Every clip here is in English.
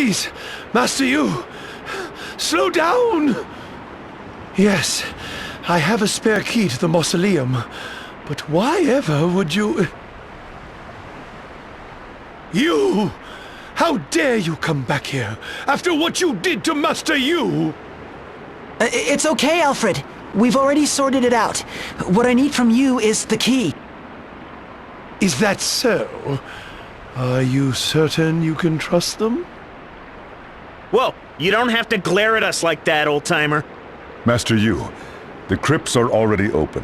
Please, Master Yu, slow down! Yes, I have a spare key to the mausoleum, but why ever would you... You! How dare you come back here after what you did to Master Yu? It's okay, Alfred. We've already sorted it out. What I need from you is the key. Is that so? Are you certain you can trust them? Whoa, you don't have to glare at us like that, old-timer. Master Yu, the crypts are already open.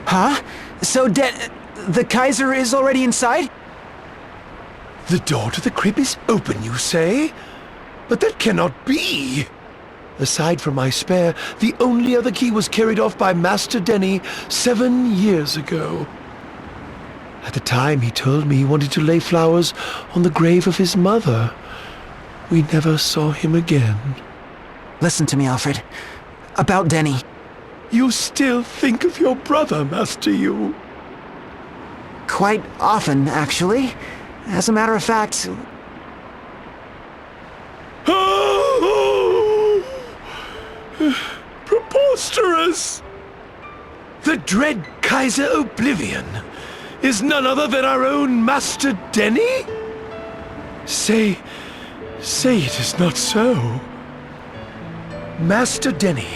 Huh? So the Kaiser is already inside? The door to the crypt is open, you say? But that cannot be! Aside from my spare, the only other key was carried off by Master Denny 7 years ago. At the time, he told me he wanted to lay flowers on the grave of his mother. We never saw him again. Listen to me, Alfred. About Denny. You still think of your brother, Master Yu? Quite often, actually. As a matter of fact... Preposterous! The dread Kaiser Oblivion is none other than our own Master Denny? Say it is not so. Master Denny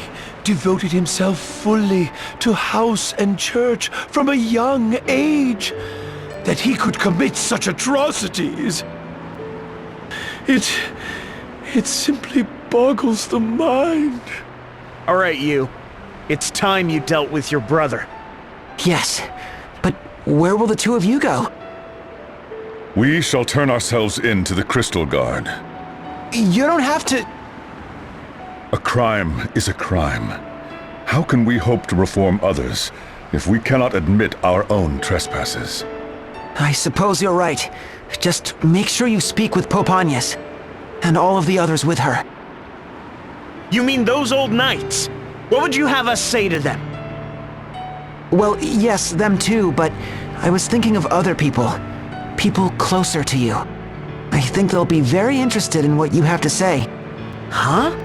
devoted himself fully to house and church from a young age. That he could commit such atrocities. It simply boggles the mind. All right, you. It's time you dealt with your brother. Yes, but where will the two of you go? We shall turn ourselves in to the Crystal Guard. You don't have to... A crime is a crime. How can we hope to reform others if we cannot admit our own trespasses? I suppose you're right. Just make sure you speak with Pope Agnes, and all of the others with her. You mean those old knights? What would you have us say to them? Well, yes, them too, but I was thinking of other people. People closer to you. I think they'll be very interested in what you have to say. Huh?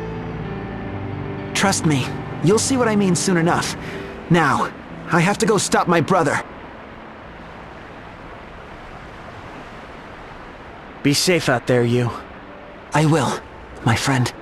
Trust me, you'll see what I mean soon enough. Now, I have to go stop my brother. Be safe out there, you. I will, my friend.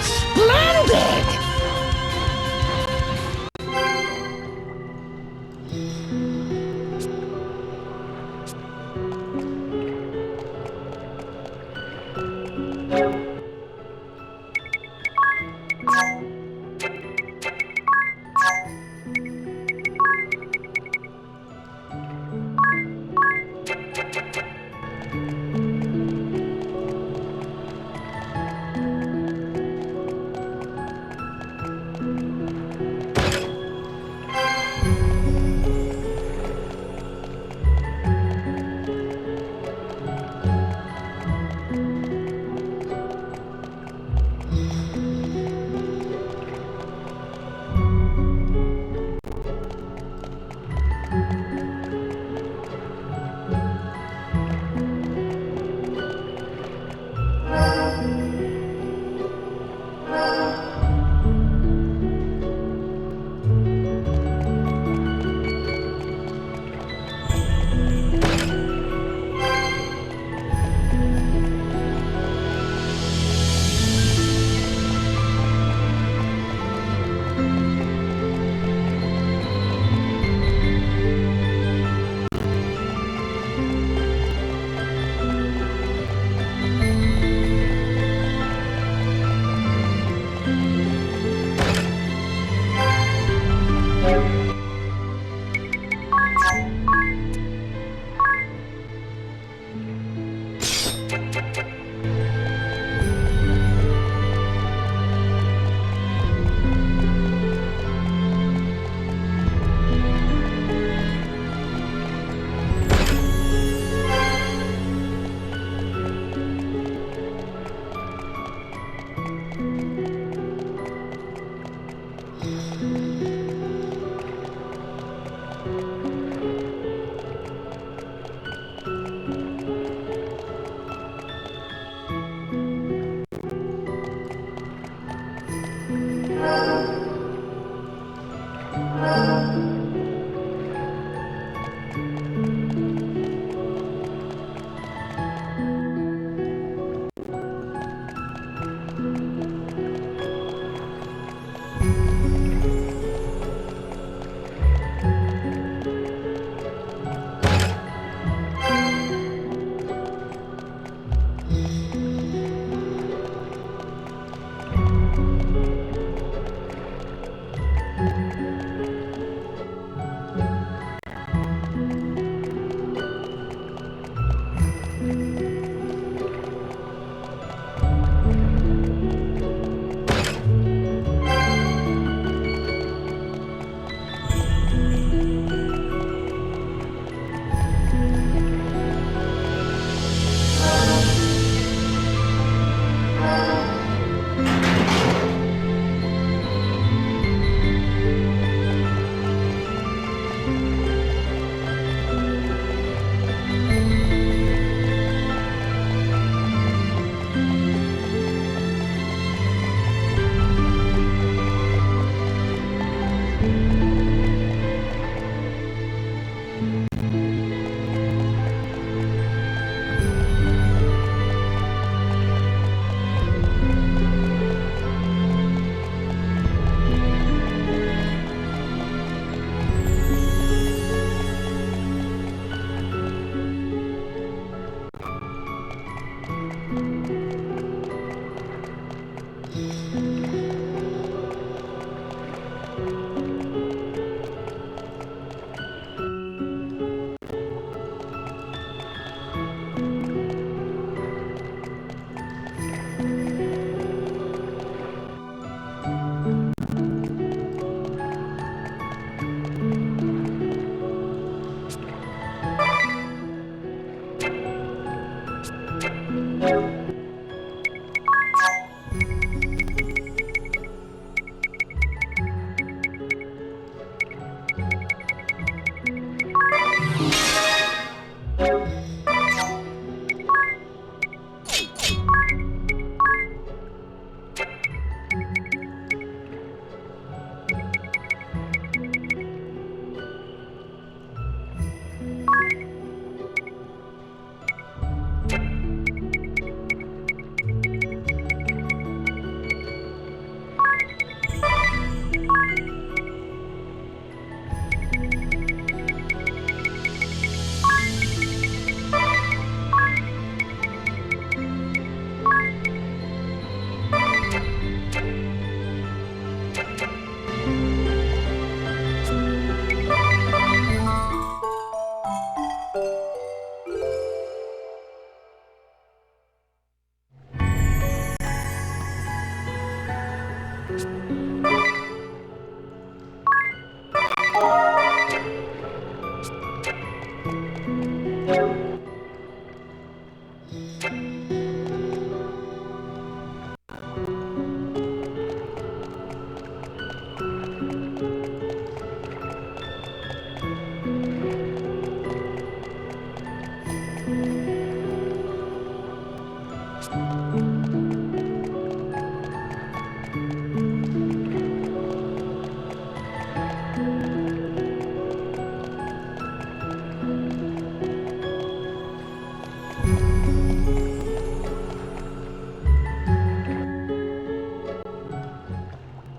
Splendid!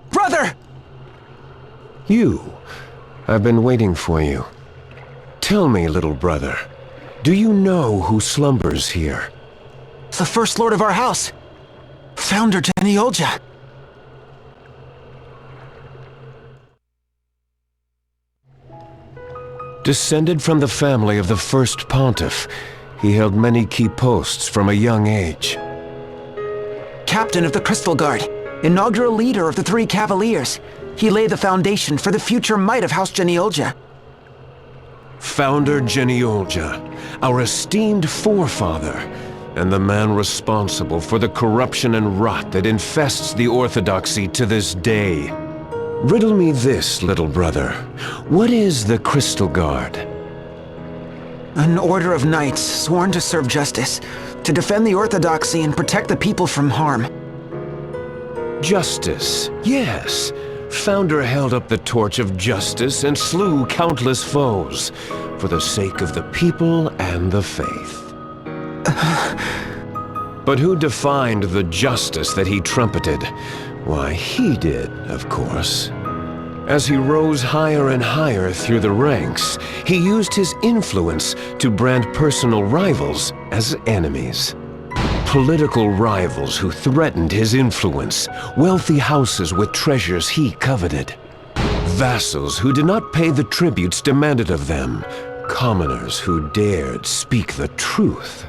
Brother! You. I've been waiting for you. Tell me, little brother, do you know who slumbers here? The First Lord of our house. Founder Geniolja. Descended from the family of the first pontiff, he held many key posts from a young age. Captain of the Crystal Guard. Inaugural leader of the Three Cavaliers. He laid the foundation for the future might of House Geniolja. Founder Geniolja, our esteemed forefather, and the man responsible for the corruption and rot that infests the Orthodoxy to this day. Riddle me this, little brother. What is the Crystal Guard? An order of knights sworn to serve justice, to defend the Orthodoxy and protect the people from harm. Justice, yes. Founder held up the torch of justice and slew countless foes for the sake of the people and the faith. But who defined the justice that he trumpeted? Why, he did, of course. As he rose higher and higher through the ranks, he used his influence to brand personal rivals as enemies. Political rivals who threatened his influence, wealthy houses with treasures he coveted, vassals who did not pay the tributes demanded of them, commoners who dared speak the truth.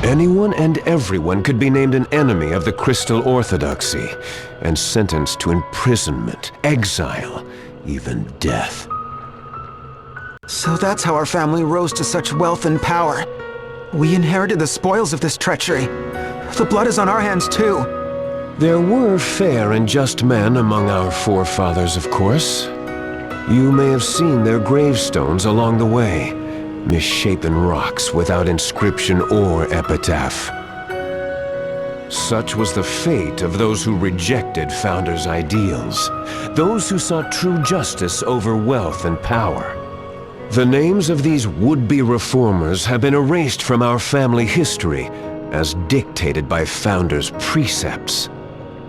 Anyone and everyone could be named an enemy of the Crystal Orthodoxy and sentenced to imprisonment, exile, even death. So that's how our family rose to such wealth and power. We inherited the spoils of this treachery. The blood is on our hands too. There were fair and just men among our forefathers, of course. You may have seen their gravestones along the way, misshapen rocks without inscription or epitaph. Such was the fate of those who rejected Founder's ideals, those who sought true justice over wealth and power. The names of these would-be reformers have been erased from our family history as dictated by Founder's precepts.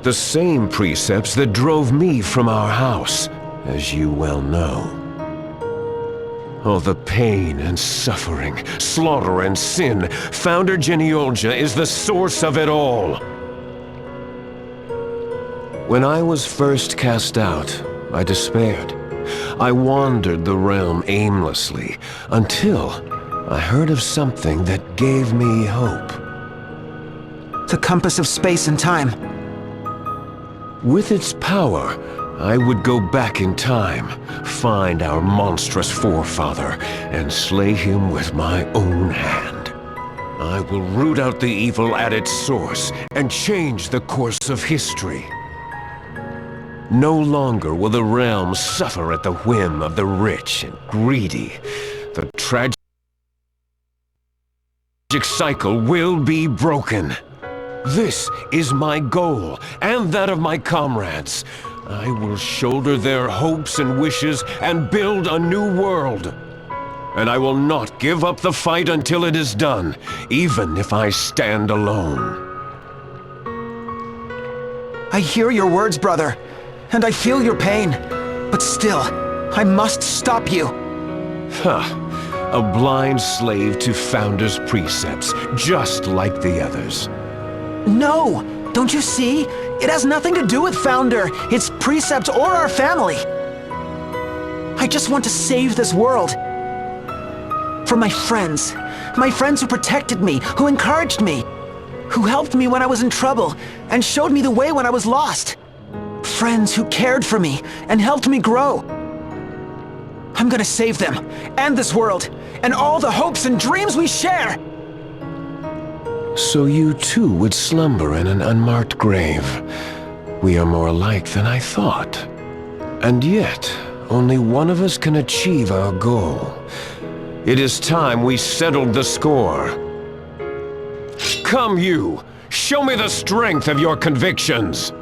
The same precepts that drove me from our house, as you well know. Oh, the pain and suffering, slaughter and sin, Founder Geniolja is the source of it all. When I was first cast out, I despaired. I wandered the realm aimlessly until I heard of something that gave me hope. The compass of space and time. With its power, I would go back in time, find our monstrous forefather, and slay him with my own hand. I will root out the evil at its source and change the course of history. No longer will the realm suffer at the whim of the rich and greedy. The tragic cycle will be broken. This is my goal, and that of my comrades. I will shoulder their hopes and wishes and build a new world. And I will not give up the fight until it is done, even if I stand alone. I hear your words, brother, and I feel your pain. But still, I must stop you. A blind slave to Founder's precepts, just like the others. No! Don't you see? It has nothing to do with Founder, its precepts, or our family. I just want to save this world. For my friends who protected me, who encouraged me, who helped me when I was in trouble, and showed me the way when I was lost. friends who cared for me and helped me grow. I'm gonna save them, and this world, and all the hopes and dreams we share! So you too would slumber in an unmarked grave. We are more alike than I thought. And yet, only one of us can achieve our goal. It is time we settled the score. Come you, show me the strength of your convictions.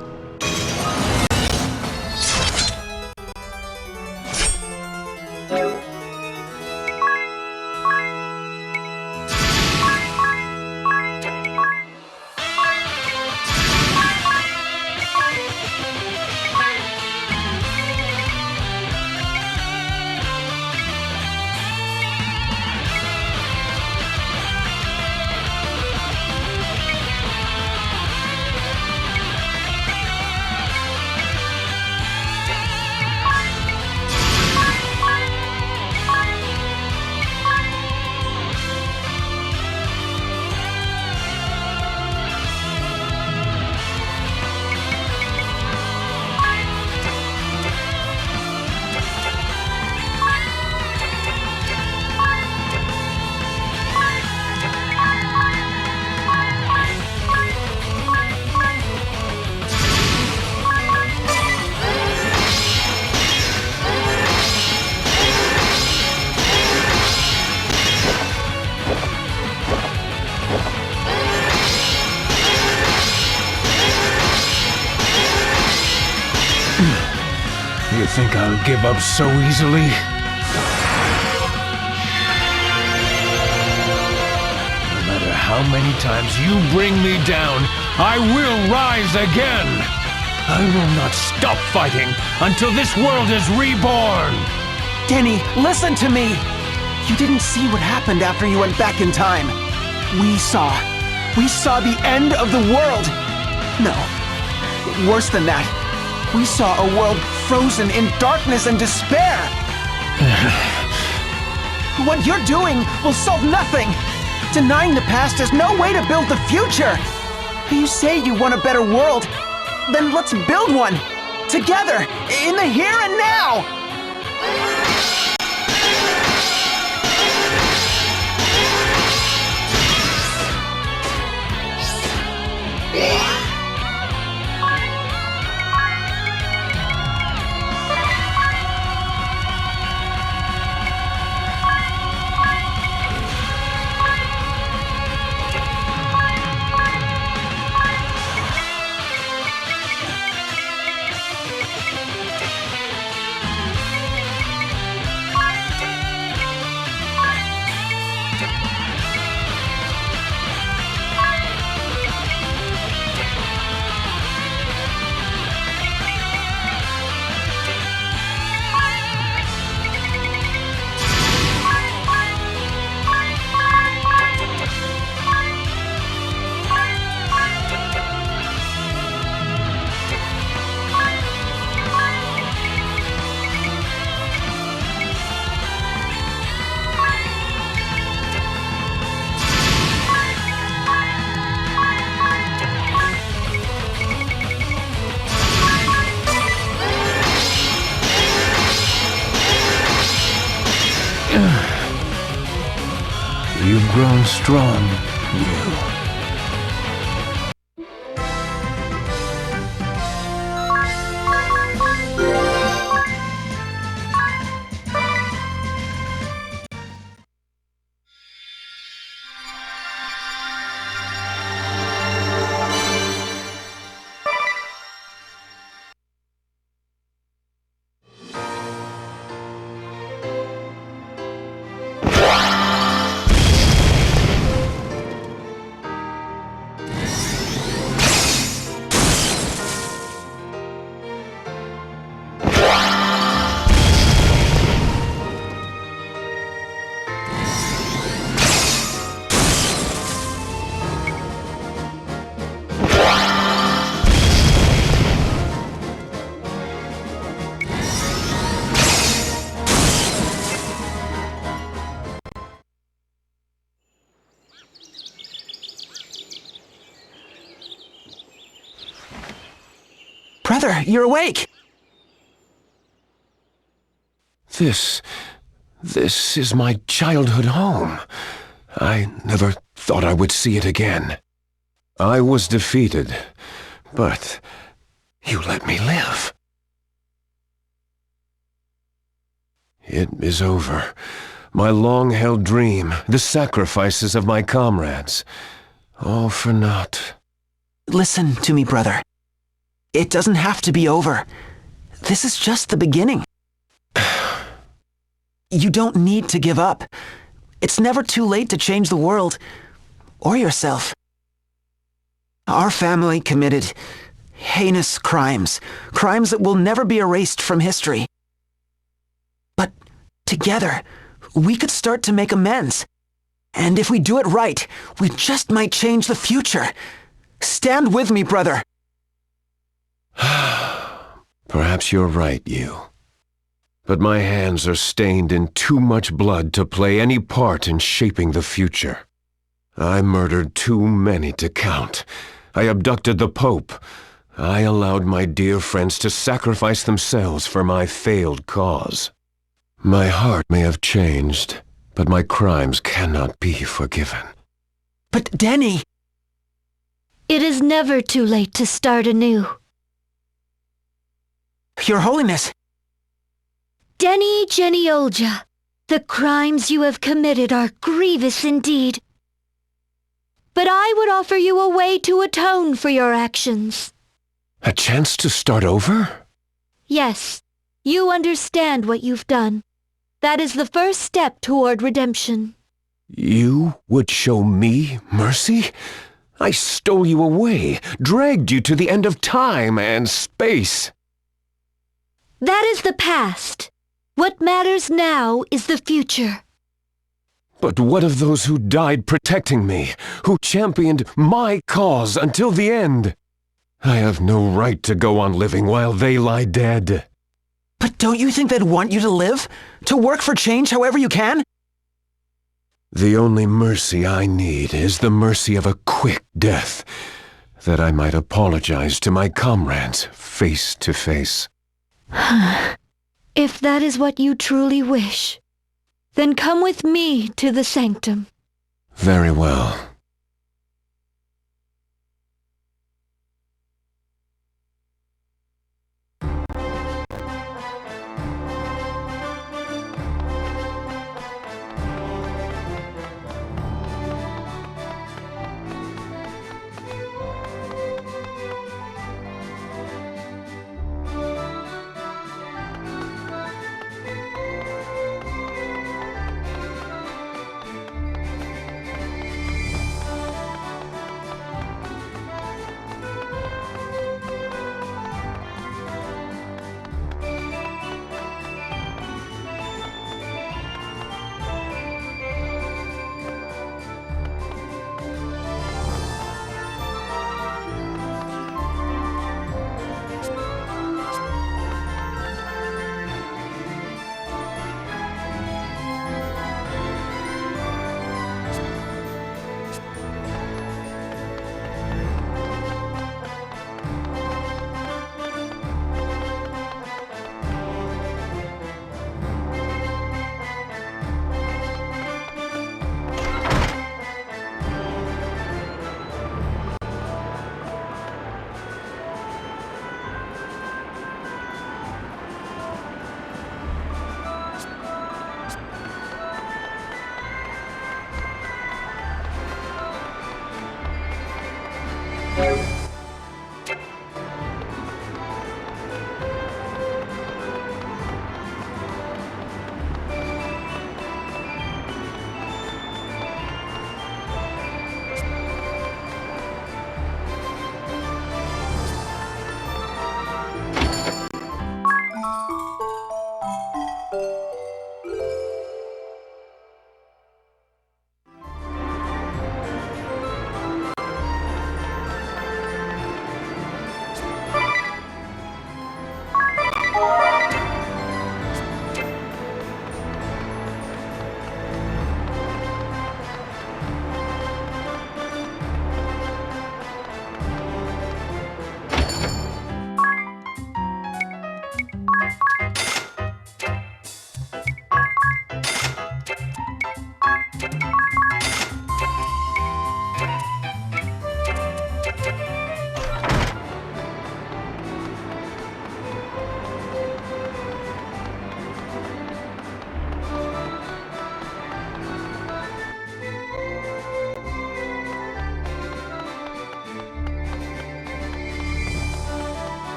You think I'll give up so easily? No matter how many times you bring me down, I will rise again! I will not stop fighting until this world is reborn! Denny, listen to me! You didn't see what happened after you went back in time. We saw the end of the world! No, worse than that. We saw a world frozen in darkness and despair! What you're doing will solve nothing! Denying the past is no way to build the future! You say you want a better world, then let's build one! Together, in the here and now! You've grown strong, you. Brother, you're awake! This is my childhood home. I never thought I would see it again. I was defeated, but you let me live. It is over. My long-held dream, the sacrifices of my comrades, all for naught. Listen to me, brother. It doesn't have to be over. This is just the beginning. You don't need to give up. It's never too late to change the world, or yourself. Our family committed heinous crimes, crimes that will never be erased from history. But together, we could start to make amends. And if we do it right, we just might change the future. Stand with me, brother. Perhaps you're right, you. But my hands are stained in too much blood to play any part in shaping the future. I murdered too many to count. I abducted the Pope. I allowed my dear friends to sacrifice themselves for my failed cause. My heart may have changed, but my crimes cannot be forgiven. But Denny... It is never too late to start anew. Your Holiness... Denny Geniolja, the crimes you have committed are grievous indeed. But I would offer you a way to atone for your actions. A chance to start over? Yes, you understand what you've done. That is the first step toward redemption. You would show me mercy? I stole you away, dragged you to the end of time and space. That is the past. What matters now is the future. But what of those who died protecting me, who championed my cause until the end? I have no right to go on living while they lie dead. But don't you think they'd want you to live? To work for change however you can? The only mercy I need is the mercy of a quick death, that I might apologize to my comrades face to face. If that is what you truly wish, then come with me to the sanctum. Very well.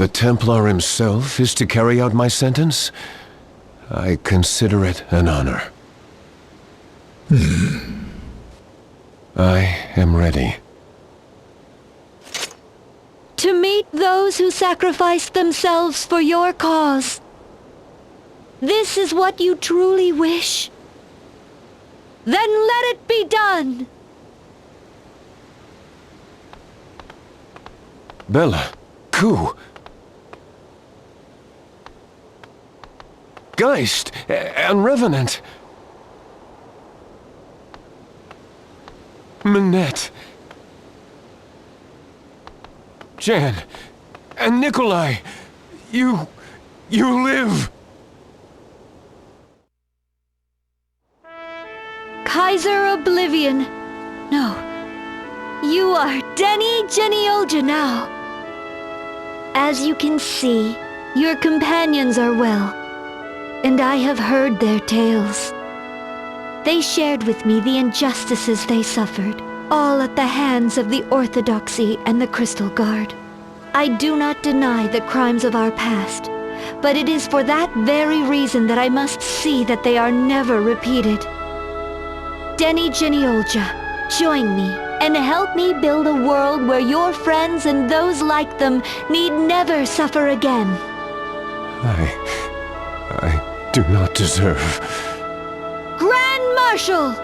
the Templar himself is to carry out my sentence, I consider it an honor. I am ready. To meet those who sacrificed themselves for your cause. This is what you truly wish. Then let it be done! Bella, Ku, Geist, and Revenant. Minette, Jan, and Nikolai, you live. Kaiser Oblivion. No. You are Denny Geniolja now. As you can see, your companions are well, and I have heard their tales. They shared with me the injustices they suffered, all at the hands of the Orthodoxy and the Crystal Guard. I do not deny the crimes of our past, but it is for that very reason that I must see that they are never repeated. Denny Geniolja, join me and help me build a world where your friends and those like them need never suffer again. I do not deserve. Grand Marshal!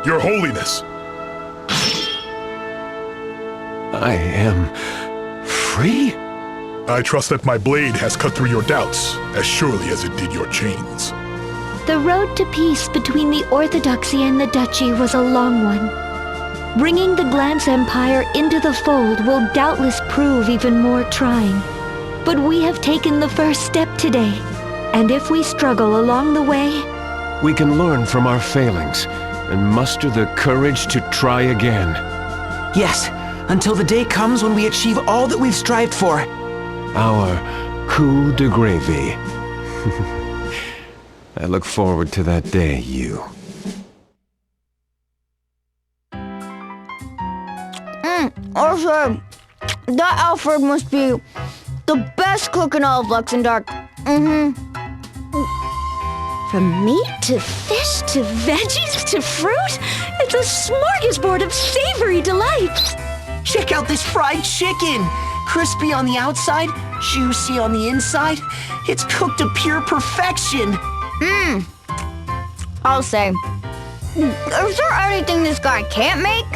Your Holiness! I am free? I trust that my blade has cut through your doubts as surely as it did your chains. The road to peace between the Orthodoxy and the Duchy was a long one. Bringing the Glance Empire into the fold will doubtless prove even more trying. But we have taken the first step today, and if we struggle along the way, We can learn from our failings and muster the courage to try again. Yes, until the day comes when we achieve all that we've strived for. Our coup de gravy. I look forward to that day, you. Also, that Alfred must be the best cook in all of Luxembourg. from meat to fish to veggies to fruit, it's a smorgasbord of savory delights. Check out this fried chicken! Crispy on the outside, juicy on the inside. It's cooked to pure perfection. I'll say. Is there anything this guy can't make?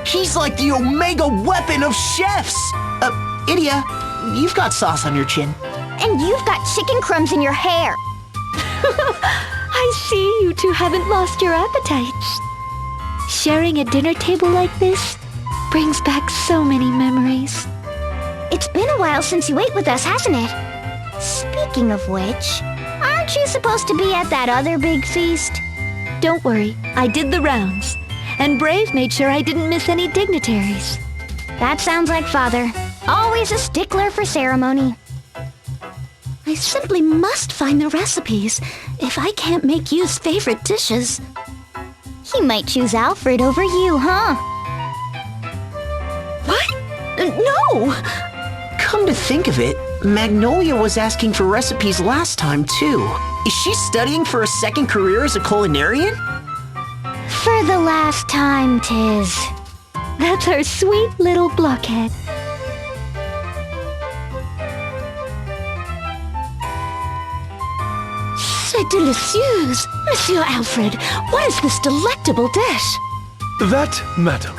He's like the omega weapon of chefs. Idia, you've got sauce on your chin. And you've got chicken crumbs in your hair. I see you two haven't lost your appetites. Sharing a dinner table like this brings back so many memories. It's been a while since you ate with us, hasn't it? Speaking of which, aren't you supposed to be at that other big feast? Don't worry, I did the rounds. And Brave made sure I didn't miss any dignitaries. That sounds like Father. Always a stickler for ceremony. I simply must find the recipes if I can't make Yu's favorite dishes. He might choose Alfred over you, huh? What? No! Come to think of it, Magnolia was asking for recipes last time, too. Is she studying for a second career as a culinarian? For the last time, 'tis. That's her sweet little blockhead. C'est délicieuse! Monsieur Alfred, what is this delectable dish? That, madam,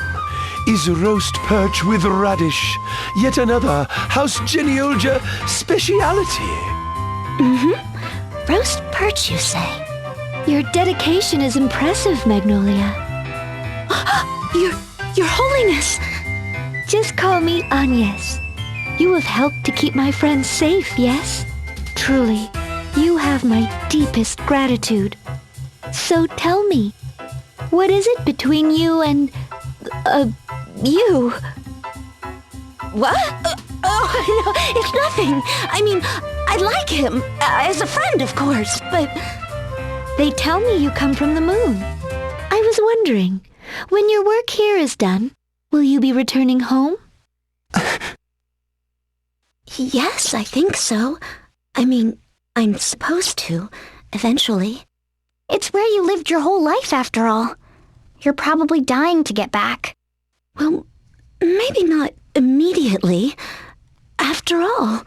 is roast perch with radish. Yet another House Geniolja speciality. Roast perch, you say? Your dedication is impressive, Magnolia. Your Holiness! Just call me Agnes. You have helped to keep my friends safe, yes? Truly, you have my deepest gratitude. So tell me, what is it between you and... you? What? No, it's nothing. I mean, I like him, as a friend, of course, but... They tell me you come from the moon. I was wondering, when your work here is done, will you be returning home? Yes, I think so. I mean, I'm supposed to, eventually. It's where you lived your whole life, after all. You're probably dying to get back. Well, maybe not immediately. After all,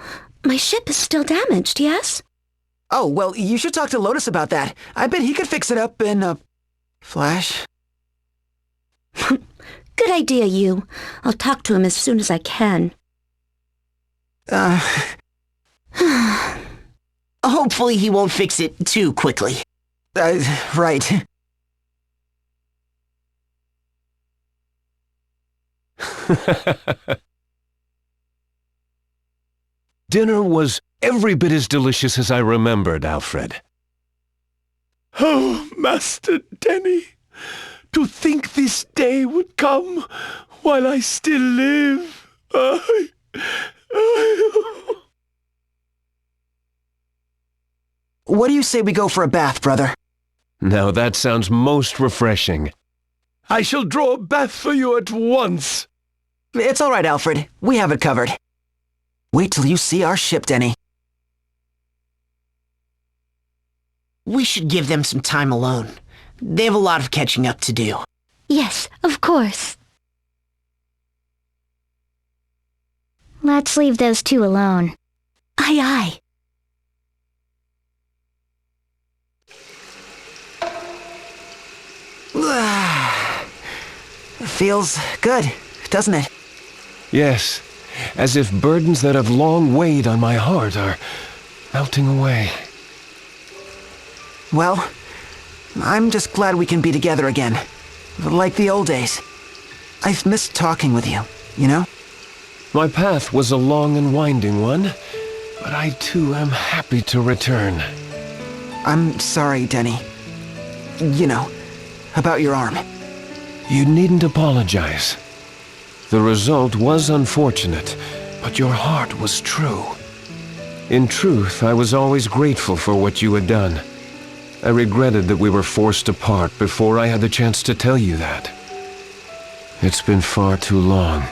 my ship is still damaged, yes? Oh, well, you should talk to Lotus about that. I bet he could fix it up in a flash. Good idea, you. I'll talk to him as soon as I can. Hopefully he won't fix it too quickly. Right. Dinner was every bit as delicious as I remembered, Alfred. Oh, Master Denny, to think this day would come while I still live. What do you say we go for a bath, brother? Now that sounds most refreshing. I shall draw a bath for you at once. It's all right, Alfred. We have it covered. Wait till you see our ship, Denny. We should give them some time alone. They have a lot of catching up to do. Yes, of course. Let's leave those two alone. Aye, aye. Feels good, doesn't it? Yes, as if burdens that have long weighed on my heart are melting away. Well, I'm just glad we can be together again. Like the old days. I've missed talking with you, you know? My path was a long and winding one, but I too am happy to return. I'm sorry, Denny. You know, about your arm. You needn't apologize. The result was unfortunate, but your heart was true. In truth, I was always grateful for what you had done. I regretted that we were forced apart before I had the chance to tell you that. It's been far too long,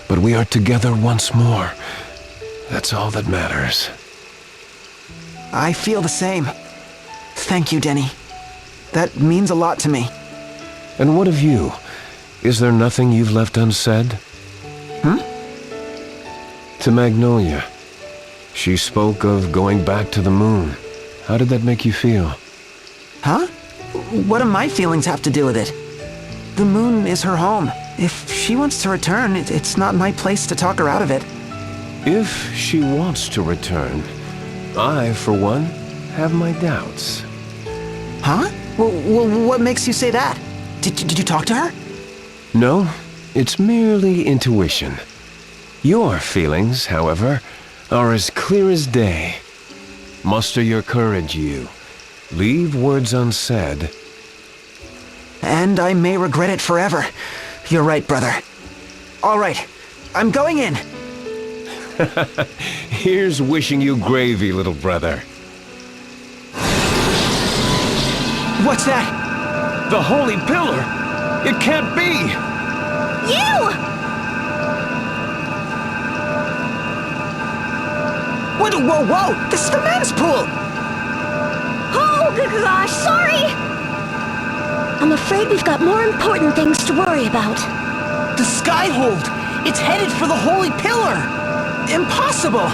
but we are together once more. That's all that matters. I feel the same. Thank you, Denny. That means a lot to me. And what of you? Is there nothing you've left unsaid? To Magnolia. She spoke of going back to the moon. How did that make you feel? Huh? What do my feelings have to do with it? The moon is her home. If she wants to return, it's not my place to talk her out of it. If she wants to return, I, for one, have my doubts. Huh? Well, what makes you say that? Did you talk to her? No, it's merely intuition. Your feelings, however, are as clear as day. Muster your courage, you. Leave words unsaid. And I may regret it forever. You're right, brother. All right, I'm going in. Here's wishing you gravy, little brother. What's that? The Holy Pillar! It can't be! You! What? Whoa! This is the men's pool! Oh, gosh, sorry! I'm afraid we've got more important things to worry about. The Skyhold! It's headed for the Holy Pillar! Impossible!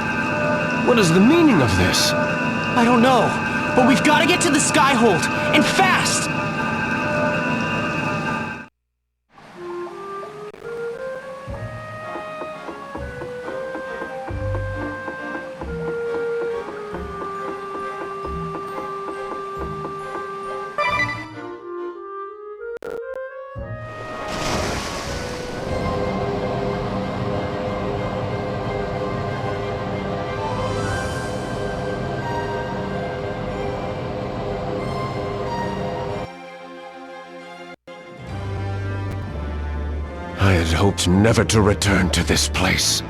What is the meaning of this? I don't know, but we've got to get to the Skyhold, and fast! I had hoped never to return to this place.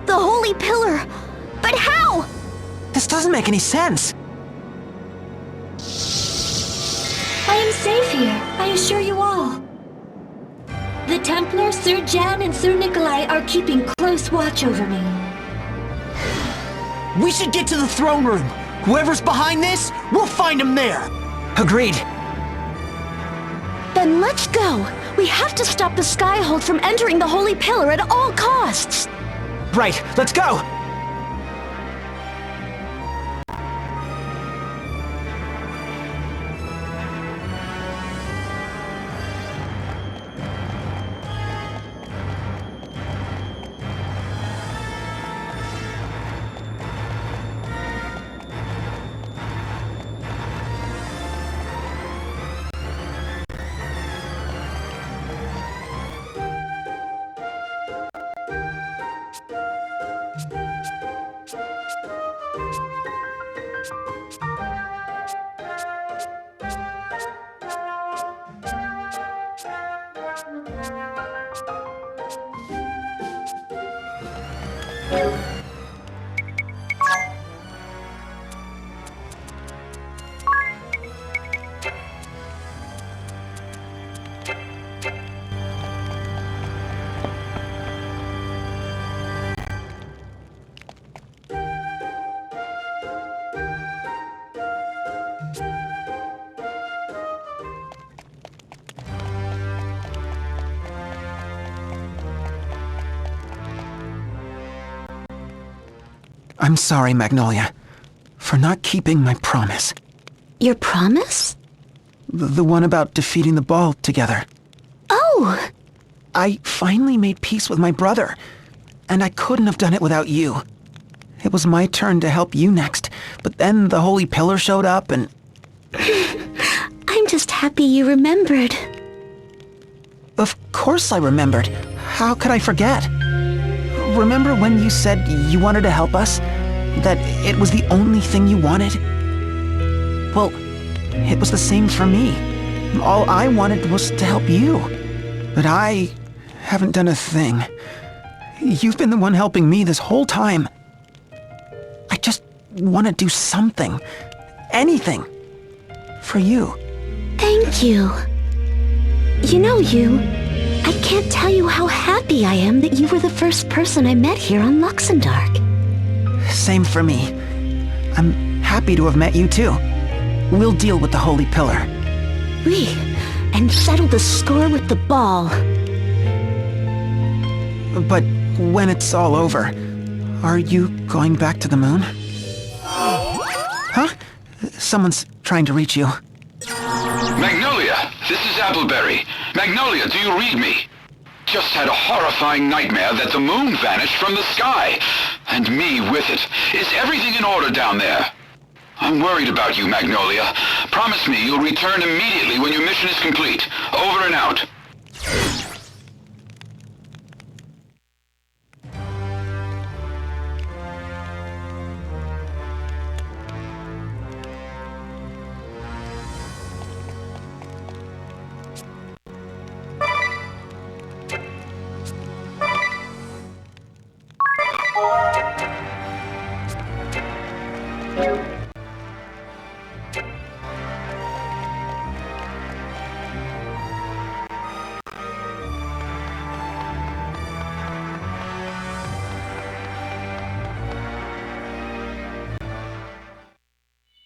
The Holy Pillar! But how? This doesn't make any sense. I am safe here, I assure you all. The Templar, Sir Jan, and Sir Nikolai are keeping close watch over me. We should get to the throne room. Whoever's behind this, we'll find him there. Agreed. Then let's go. We have to stop the Skyhold from entering the Holy Pillar at all costs. Right, let's go. I'm sorry, Magnolia, for not keeping my promise. Your promise? The one about defeating the Ball together. Oh! I finally made peace with my brother, and I couldn't have done it without you. It was my turn to help you next, but then the Holy Pillar showed up and... I'm just happy you remembered. Of course I remembered. How could I forget? Remember when you said you wanted to help us? That it was the only thing you wanted? Well, it was the same for me. All I wanted was to help you. But I haven't done a thing. You've been the one helping me this whole time. I just want to do something. Anything. For you. Thank you. You know, I can't tell you how happy I am that you were the first person I met here on Luxendark. Same for me. I'm happy to have met you too. We'll deal with the Holy Pillar. And settle the score with the Ball. But when it's all over, are you going back to the moon? Huh? Someone's trying to reach you. Magnolia, this is Appleberry. Magnolia, do you read me? Just had a horrifying nightmare that the moon vanished from the sky, and me with it. Is everything in order down there? I'm worried about you, Magnolia. Promise me you'll return immediately when your mission is complete. Over and out.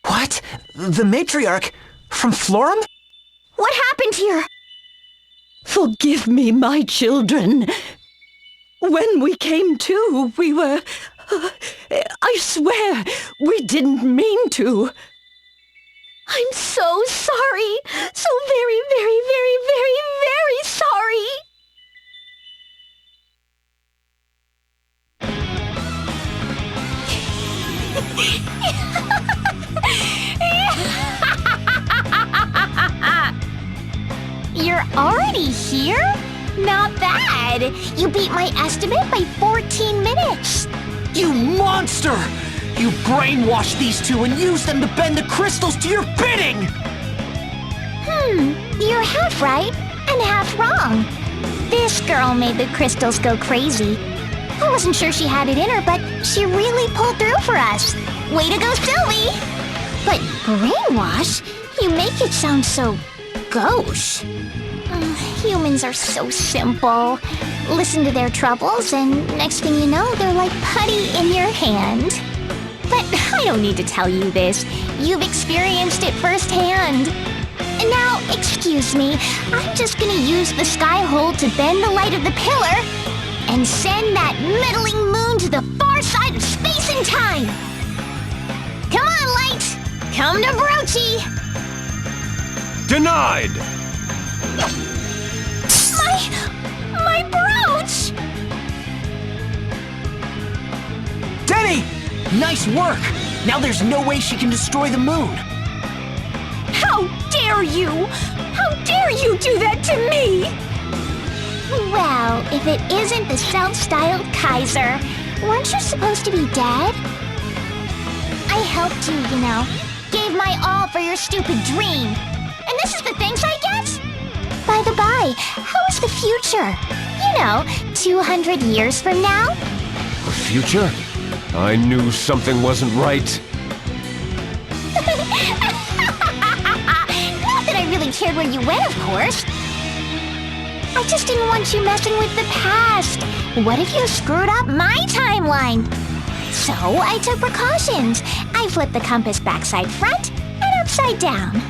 What? The matriarch? From Florum? What happened here? Forgive me, my children. When we came to, we were... I swear, we didn't mean to. I'm so sorry. So very, very, very, very, very sorry. You're already here? Not bad. You beat my estimate by 14 minutes. You monster! You brainwashed these two and used them to bend the crystals to your bidding! You're half right and half wrong. This girl made the crystals go crazy. I wasn't sure she had it in her, but she really pulled through for us. Way to go, Sylvie! But brainwash? You make it sound so gauche. Humans are so simple. Listen to their troubles, and next thing you know, they're like putty in your hand. But I don't need to tell you this. You've experienced it firsthand. And now, excuse me, I'm just gonna use the sky hole to bend the light of the pillar and send that meddling moon to the far side of space and time. Come on, light! Come to Broachy! Denied! My brooch! Denny! Nice work! Now there's no way she can destroy the moon. How dare you! How dare you do that to me! Well, if it isn't the self-styled Kaiser, weren't you supposed to be dead? I helped you, you know. Gave my all for your stupid dream. And this is the thanks I get? By the by, how is the future? You know, 200 years from now? The future? I knew something wasn't right. Not that I really cared where you went, of course. I just didn't want you messing with the past. What if you screwed up my timeline? So I took precautions. I flipped the compass backside front and upside down.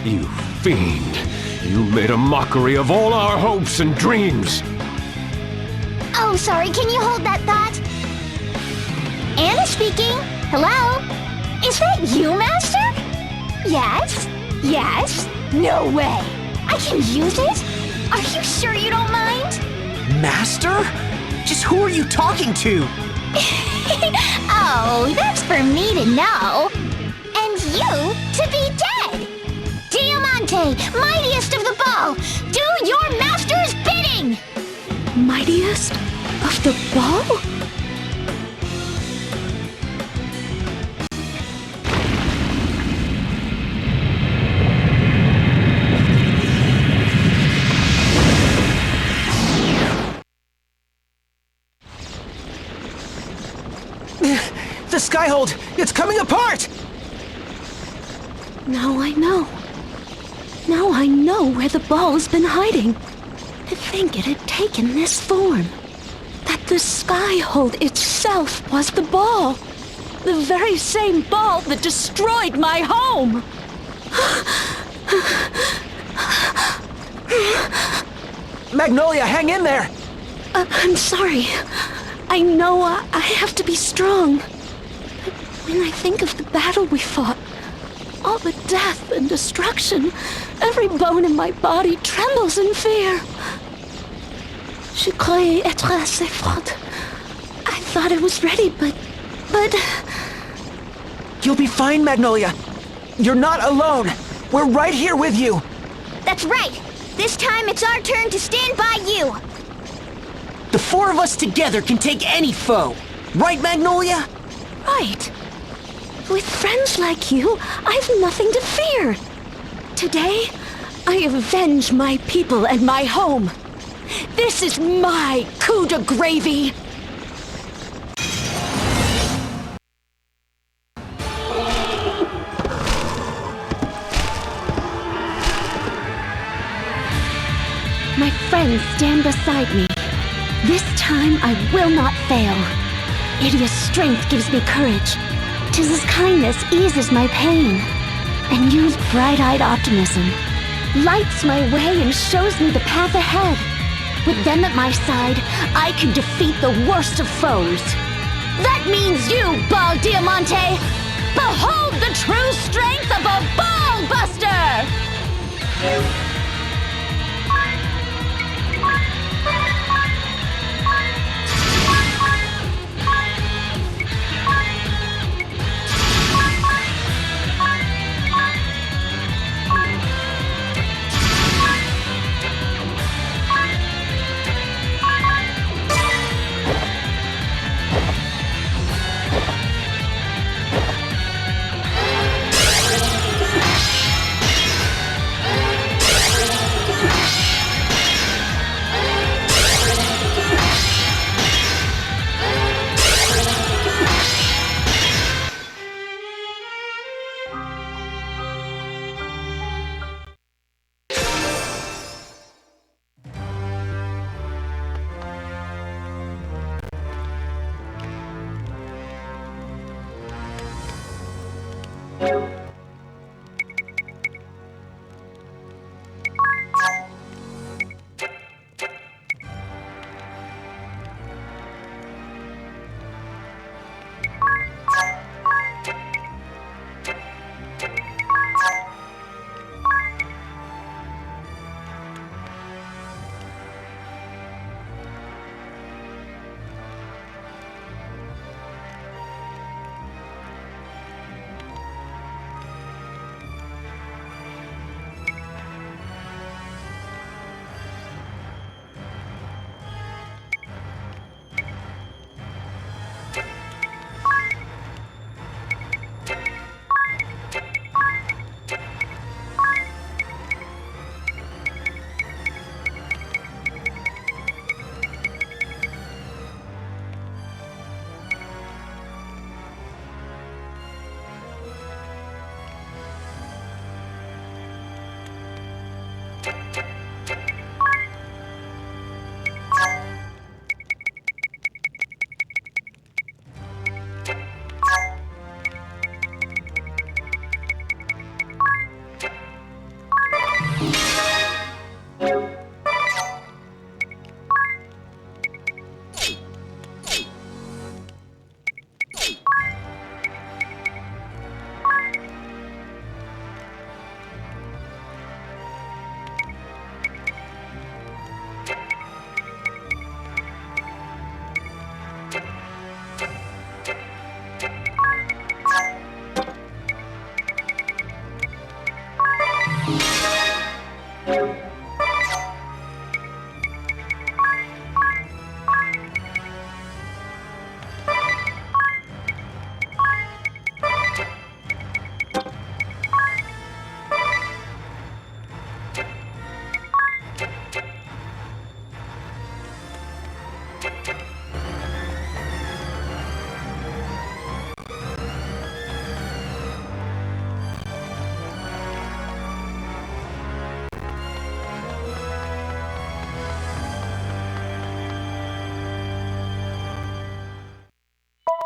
You fiend. You made a mockery of all our hopes and dreams. Oh, sorry, can you hold that thought? Anna speaking. Hello? Is that you, Master? Yes? Yes? No way. I can use it? Are you sure you don't mind? Master? Just who are you talking to? Oh, that's for me to know. And you to be dead. Diamante, mightiest of the ball, do your master's bidding! Mightiest of the ball? The Skyhold! It's coming apart! Now I know. Now I know where the ball's been hiding. To think it had taken this form. That the Skyhold itself was the ball. The very same ball that destroyed my home! Magnolia, hang in there! I'm sorry. I know I have to be strong. But when I think of the battle we fought, all the death and destruction, every bone in my body trembles in fear. Je croyais être assez forte. I thought I was ready, but... You'll be fine, Magnolia. You're not alone. We're right here with you. That's right. This time it's our turn to stand by you. The four of us together can take any foe. Right, Magnolia? Right. With friends like you, I've nothing to fear. Today, I avenge my people and my home. This is my coup de gravy. My friends stand beside me. This time I will not fail. Idia's strength gives me courage. 'Tis his kindness eases my pain. And you's bright-eyed optimism lights my way and shows me the path ahead. With them at my side, I can defeat the worst of foes. That means you, Ball Diamante! Behold the true strength of a Ball Buster!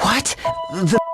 What? The...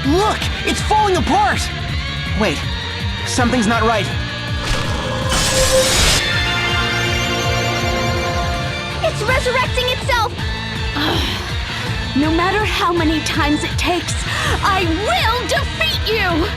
Look! It's falling apart! Wait, something's not right. It's resurrecting itself! No matter how many times it takes, I will defeat you!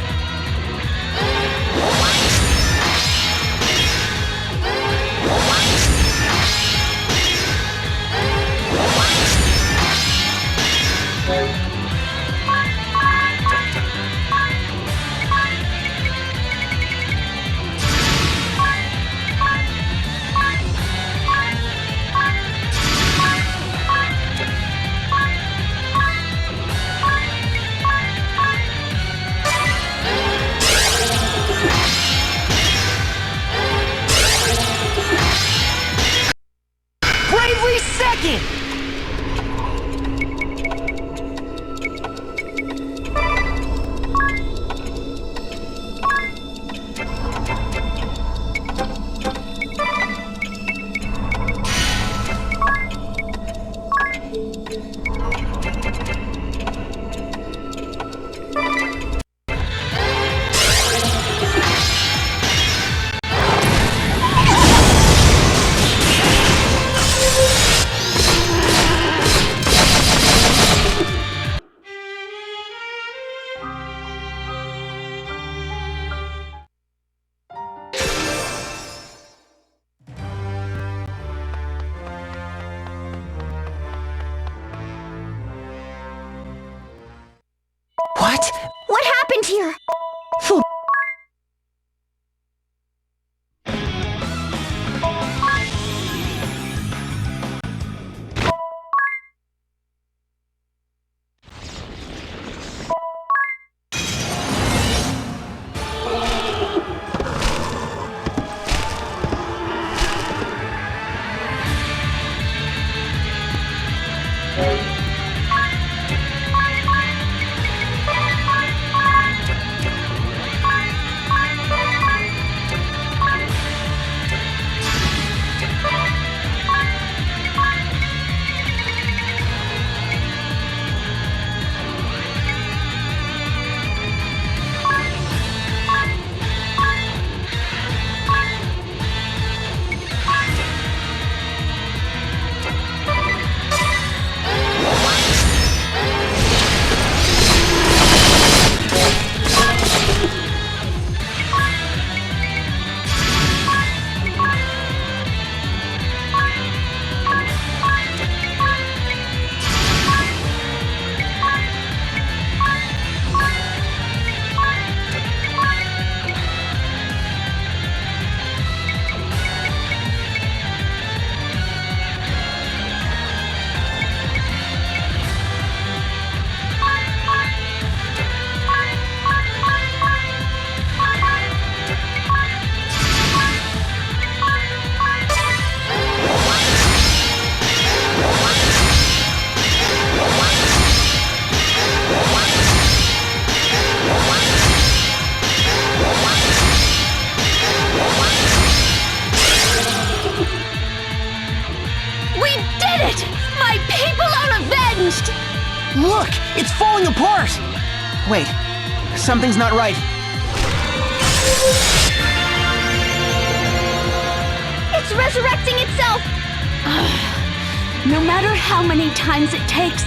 Bravely second! What? What happened here? Look! It's falling apart! Wait, something's not right. It's resurrecting itself! No matter how many times it takes,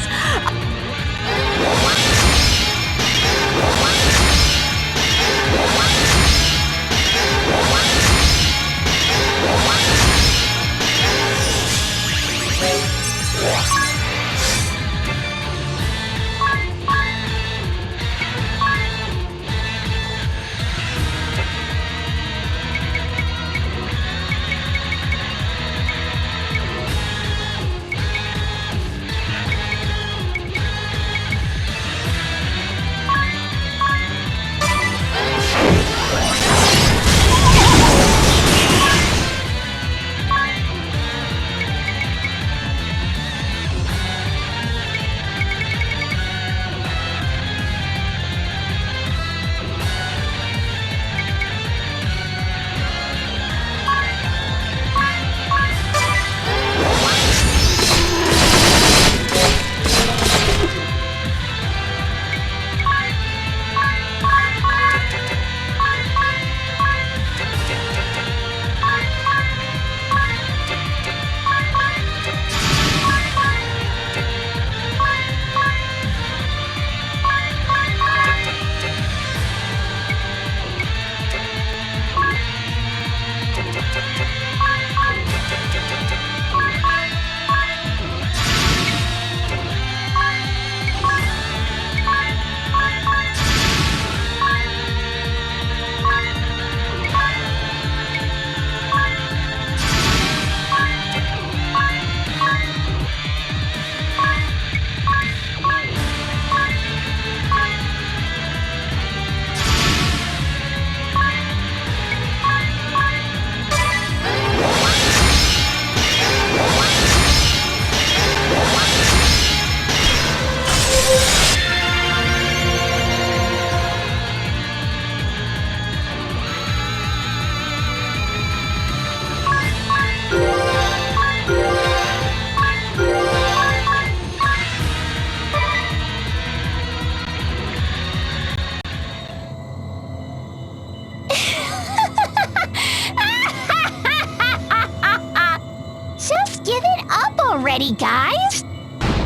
already, guys!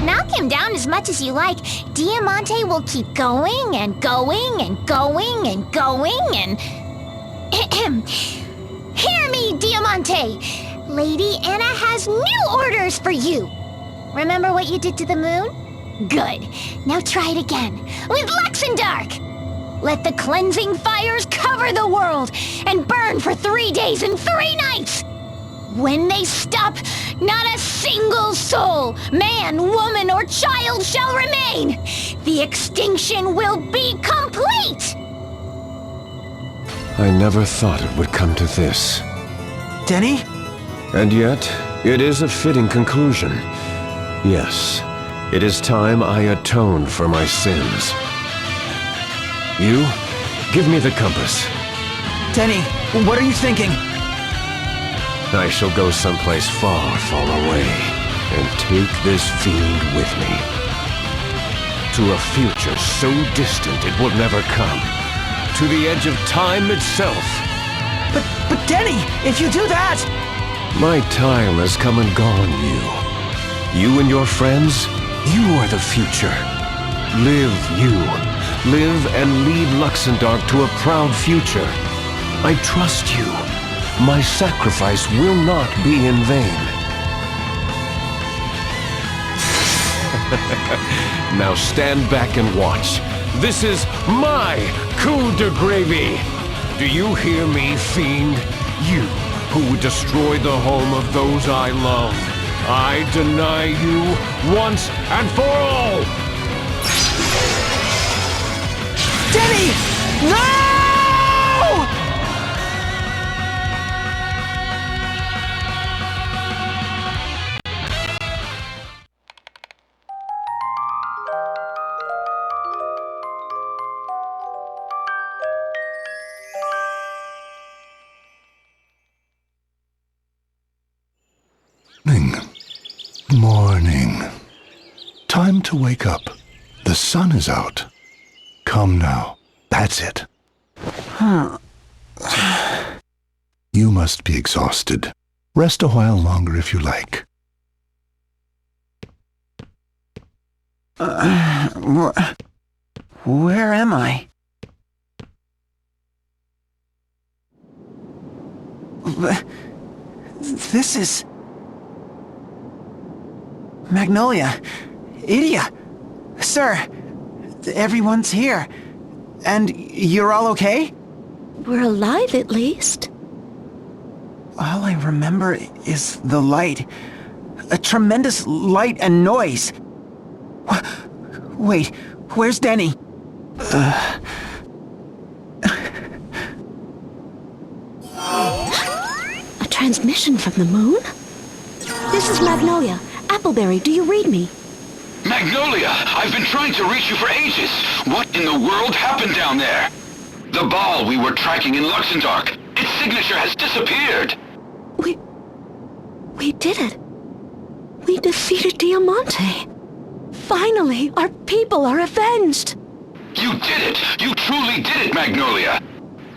Knock him down as much as you like. Diamante will keep going and going and going and going and... Hear me, Diamante! Lady Anna has new orders for you! Remember what you did to the moon? Good. Now try it again, with Luxendark! Let the cleansing fires cover the world and burn for 3 days and 3 nights! When they stop, not a single soul, man, woman, or child shall remain! The extinction will be complete! I never thought it would come to this. Denny? And yet, it is a fitting conclusion. Yes, it is time I atoned for my sins. You, give me the compass. Denny, what are you thinking? I shall go someplace far, far away, and take this fiend with me. To a future so distant it will never come. To the edge of time itself. But Denny, if you do that... My time has come and gone, you. You and your friends, you are the future. Live, you. Live and lead Luxendark to a proud future. I trust you. My sacrifice will not be in vain. Now stand back and watch. This is my coup de gravy. Do you hear me, fiend? You, who would destroy the home of those I love. I deny you once and for all! Denny! No! Morning. Time to wake up. The sun is out. Come now. That's it. You must be exhausted. Rest a while longer if you like. Where am I? This is... Magnolia. Idia. Sir, everyone's here. And you're all okay? We're alive, at least. All I remember is the light. A tremendous light and noise. Wait, where's Denny? A transmission from the moon? This is Magnolia. Appleberry, do you read me? Magnolia, I've been trying to reach you for ages. What in the world happened down there? The ball we were tracking in Luxendark. Its signature has disappeared. We did it. We defeated Diamante. Finally, our people are avenged. You did it! You truly did it, Magnolia!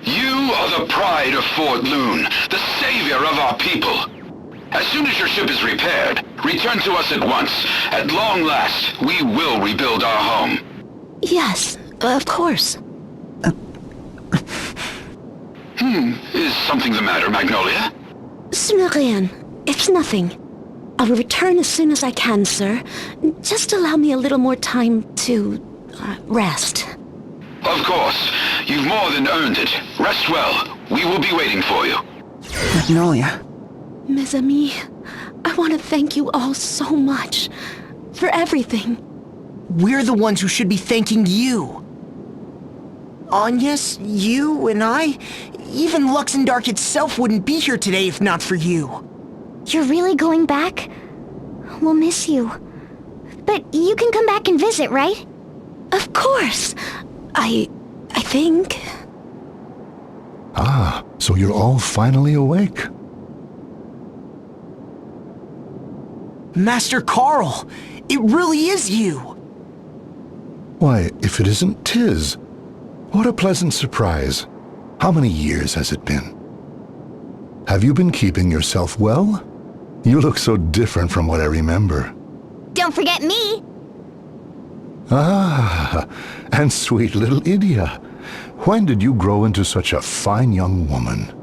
You are the pride of Fort Loon, the savior of our people. As soon as your ship is repaired, return to us at once. At long last, we will rebuild our home. Yes, of course. Is something the matter, Magnolia? Ce n'est rien. It's nothing. I'll return as soon as I can, sir. Just allow me a little more time to... rest. Of course. You've more than earned it. Rest well. We will be waiting for you. Magnolia. Mes amis, I want to thank you all so much. For everything. We're the ones who should be thanking you. Agnes, you, and I, even Luxendark itself wouldn't be here today if not for you. You're really going back? We'll miss you. But you can come back and visit, right? Of course. I think... Ah, so you're all finally awake. Master Carl, it really is you. Why, if it isn't Tiz. What a pleasant surprise. How many years has it been? Have you been keeping yourself well? You look so different from what I remember. Don't forget me. Ah, and sweet little Idia. When did you grow into such a fine young woman?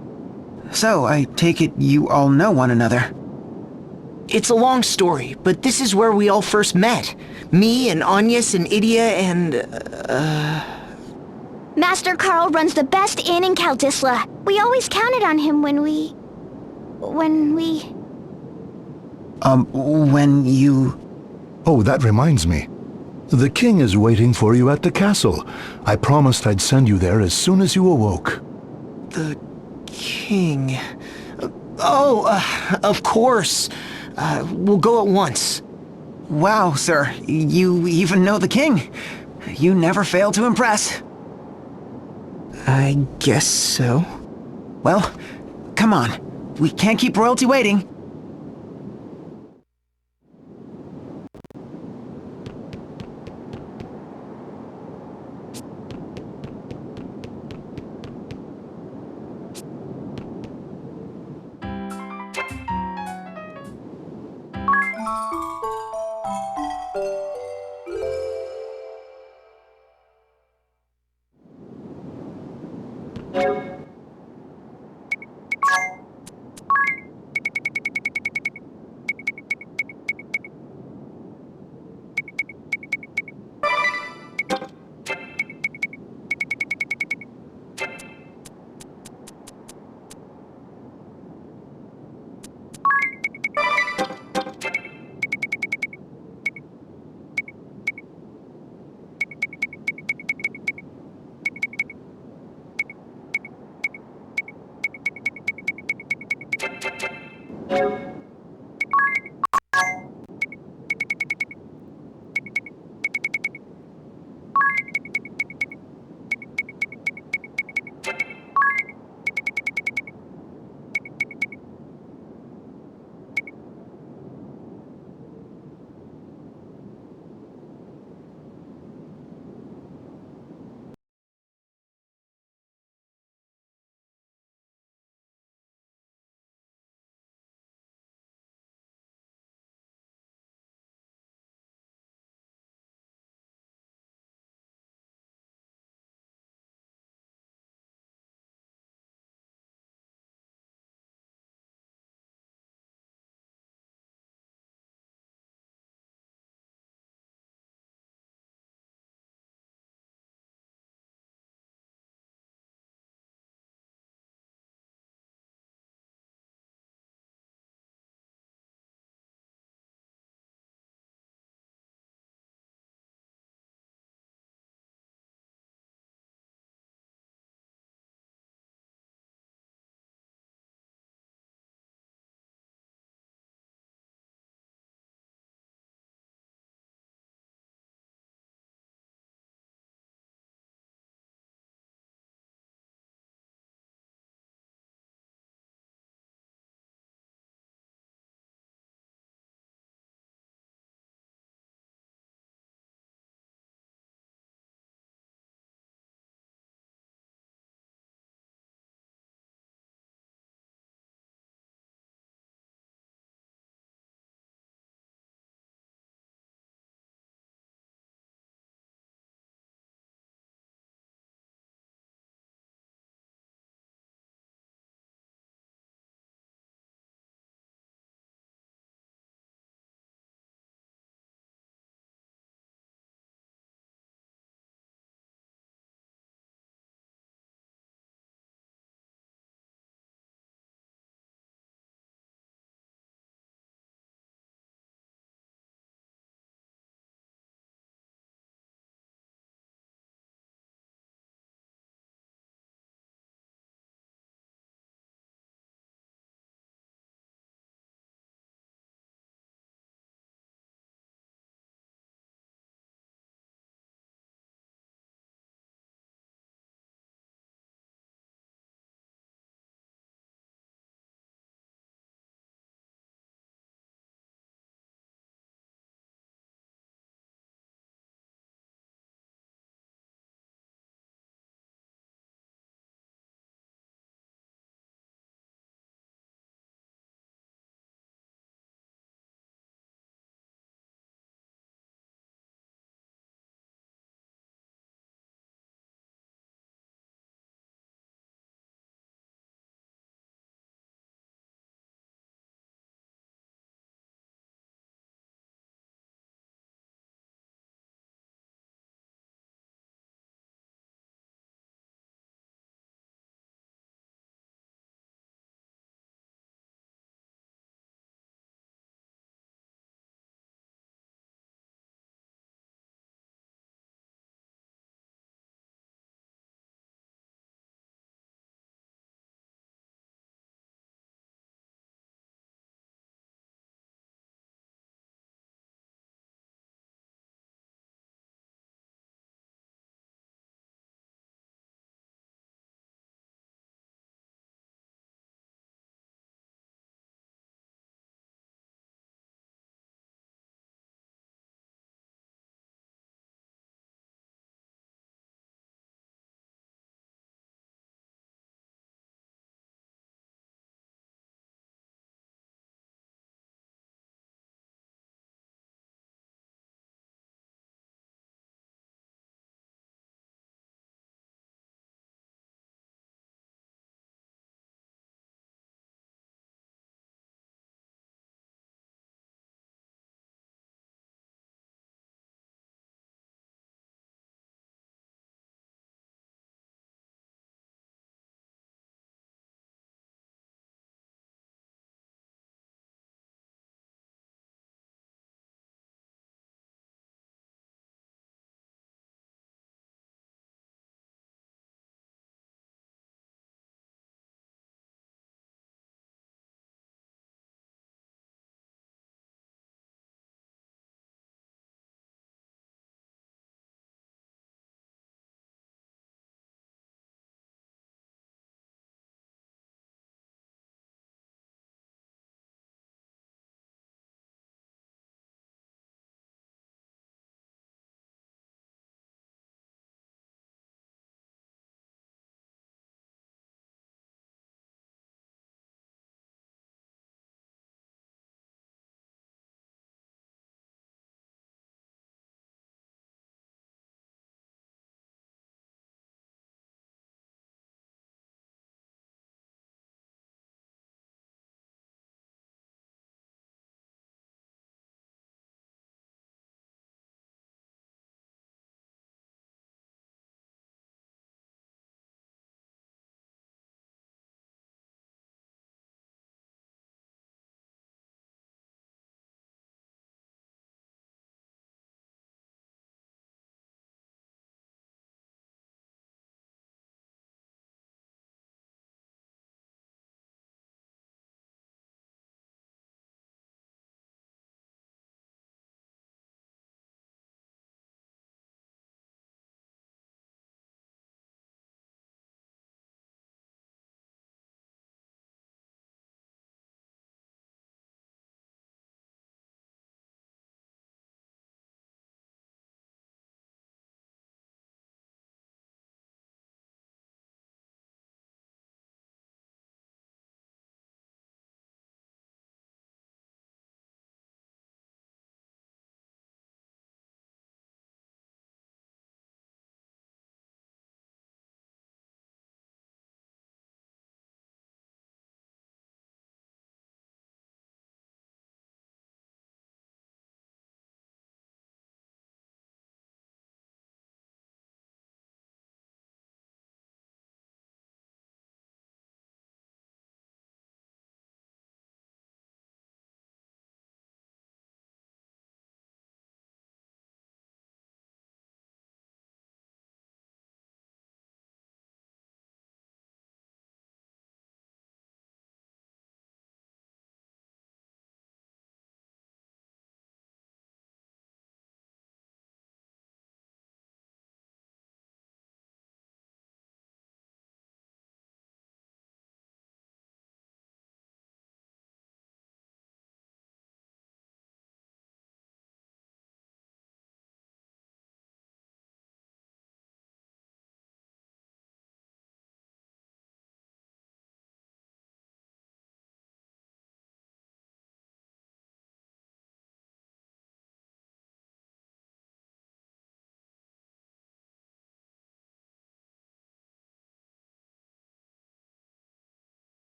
So, I take it you all know one another. It's a long story, but this is where we all first met. Me and Agnes and Idia and... Master Carl runs the best inn in Kaldisla. We always counted on him when you... Oh, that reminds me. The king is waiting for you at the castle. I promised I'd send you there as soon as you awoke. The king... of course. We'll go at once. Wow, sir. You even know the king. You never fail to impress. I guess so. Well, come on. We can't keep royalty waiting.